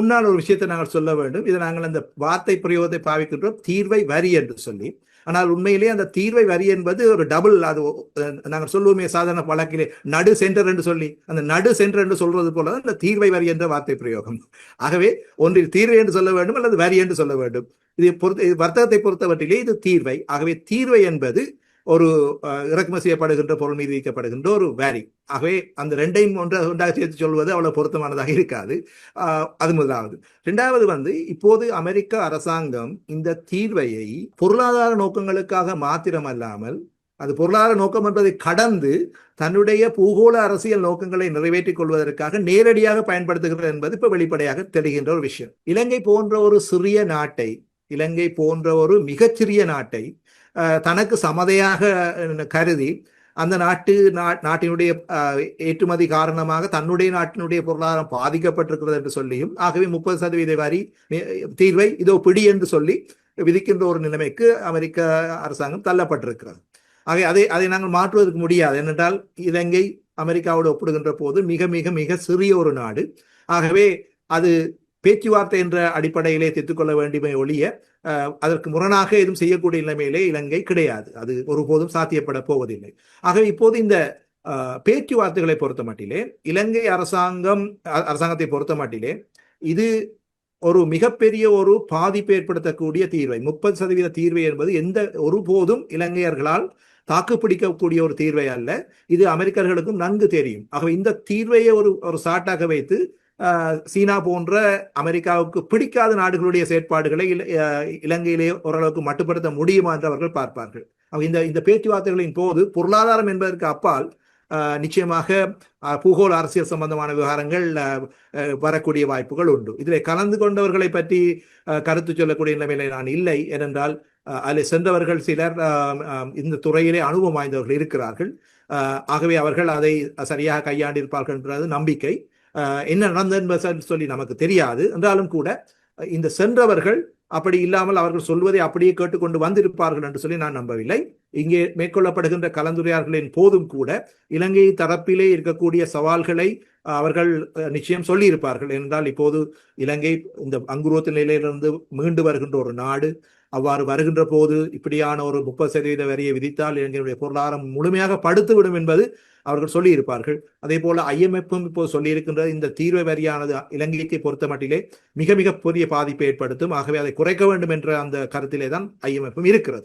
முன்னால் ஒரு விஷயத்தை நாங்கள் சொல்ல வேண்டும். இதை நாங்கள் அந்த வார்த்தை பிரயோகத்தை பாவிக்கின்றோம், தீர்வை வரி என்று சொல்லி. ஆனால் உண்மையிலே அந்த தீர்வை வரி என்பது ஒரு டபுள். அது நாங்கள் சொல்லுவோமே சாதாரண வழக்கிலே நடு சென்டர் என்று சொல்லி, அந்த நடு சென்டர் என்று சொல்றது போல அந்த தீர்வை வரி என்ற வார்த்தை பிரயோகம். ஆகவே ஒன்றில் தீர்வை என்று சொல்ல வேண்டும் அல்லது வரி என்று சொல்ல வேண்டும். இது வர்த்தகத்தை பொறுத்தவற்றிலே இது தீர்வை. ஆகவே தீர்வை என்பது ஒரு இறக்குமதி செய்யப்படுகின்ற பொருள் மீது விதிக்கப்படுகின்ற ஒரு வேரி. ஆகவே அந்த ரெண்டையும் ஒன்றாக சேர்த்து சொல்வது அவ்வளவு பொருத்தமானதாக இருக்காது. அது முதலாவது. இரண்டாவது இப்போது அமெரிக்க அரசாங்கம் இந்த தீர்வையை பொருளாதார நோக்கங்களுக்காக மாத்திரமல்லாமல், அது பொருளாதார நோக்கம் என்பதை கடந்து தன்னுடைய பூகோள அரசியல் நோக்கங்களை நிறைவேற்றிக் கொள்வதற்காக நேரடியாக பயன்படுத்துகிறது என்பது இப்ப வெளிப்படையாக தெரிகின்ற ஒரு விஷயம். இலங்கை போன்ற ஒரு சிறிய நாட்டை, இலங்கை போன்ற ஒரு மிகச்சிறிய நாட்டை தனக்கு சமதையாக கருதி அந்த நாட்டினுடைய ஏற்றுமதி காரணமாக தன்னுடைய நாட்டினுடைய பொருளாதாரம் பாதிக்கப்பட்டிருக்கிறது என்று சொல்லியும், ஆகவே 30% வரி தீர்வை இதோ பிடி என்று சொல்லி விதிக்கின்ற ஒரு நிலைமைக்கு அமெரிக்க அரசாங்கம் தள்ளப்பட்டிருக்கிறது. ஆகவே அதை நாங்கள் மாற்றுவதற்கு முடியாது. ஏனென்றால் இலங்கை அமெரிக்காவோடு ஒப்பிடுகின்ற போது மிக மிக மிக சிறிய ஒரு நாடு. ஆகவே அது பேச்சுவார்த்தை என்ற அடிப்படையிலே திட்டுக்கொள்ள வேண்டுமே ஒழிய அதற்கு முரணாக எதுவும் செய்யக்கூடிய நிலைமையிலே இலங்கை கிடையாது. அது ஒருபோதும் சாத்தியப்பட போவதில்லை. ஆகவே இப்போது இந்த பேச்சுவார்த்தைகளை பொறுத்த மட்டிலே இலங்கை அரசாங்கத்தை பொறுத்த மட்டிலே இது ஒரு மிகப்பெரிய ஒரு பாதிப்பு ஏற்படுத்தக்கூடிய தீர்வை, 30% தீர்வை என்பது எந்த ஒருபோதும் இலங்கையர்களால் தாக்குப்பிடிக்கக்கூடிய ஒரு தீர்வை அல்ல. இது அமெரிக்கர்களுக்கும் நன்கு தெரியும். ஆகவே இந்த தீர்வையை ஒரு சாட்டாக வைத்து சீனா போன்ற அமெரிக்காவுக்கு பிடிக்காத நாடுகளுடைய செயற்பாடுகளை இலங்கையிலே ஓரளவுக்கு மட்டுப்படுத்த முடியுமா என்று அவர்கள் பார்ப்பார்கள். இந்த பேச்சுவார்த்தைகளின் போது பொருளாதாரம் என்பதற்கு அப்பால் நிச்சயமாக பூகோள அரசியல் சம்பந்தமான விவகாரங்கள் வரக்கூடிய வாய்ப்புகள் உண்டு. இதில் கலந்து கொண்டவர்களை பற்றி கருத்து சொல்லக்கூடிய நிலைமையில நான் இல்லை. ஏனென்றால் அதில் சென்றவர்கள் சிலர் இந்த துறையிலே அனுபவம் வாய்ந்தவர்கள் இருக்கிறார்கள். ஆகவே அவர்கள் அதை சரியாக கையாண்டிருப்பார்கள் என்றது நம்பிக்கை. என்ன நடந்தது என்பது சொல்லி நமக்கு தெரியாது. என்றாலும் கூட இந்த சென்றவர்கள் அப்படி இல்லாமல் அவர்கள் சொல்வதை அப்படியே கேட்டுக்கொண்டு வந்திருப்பார்கள் என்று சொல்லி நான் நம்பவில்லை. இங்கே மேற்கொள்ளப்படுகின்ற கலந்துரையாடல்களின் போதும் கூட இலங்கை தரப்பிலே இருக்கக்கூடிய சவால்களை அவர்கள் நிச்சயம் சொல்லி இருப்பார்கள். என்றால் இப்போது இலங்கை இந்த அங்குரோத்த நிலையிலிருந்து மீண்டு வருகின்ற ஒரு நாடு. அவ்வாறு வருகின்ற போது இப்படியான ஒரு 30% வரியை விதித்தால் இலங்கையுடைய பொருளாதாரம் முழுமையாக படுத்துவிடும் என்பது அவர்கள் சொல்லி இருப்பார்கள். அதே போல IMFம் இப்போது சொல்லியிருக்கின்ற இந்த தீர்வை வரியானது இலங்கைக்கு பொறுத்த மட்டிலே மிக மிக பெரிய பாதிப்பை ஏற்படுத்தும். ஆகவே அதை குறைக்க வேண்டும் என்ற அந்த கருத்திலே தான் IMFம் இருக்கிறது.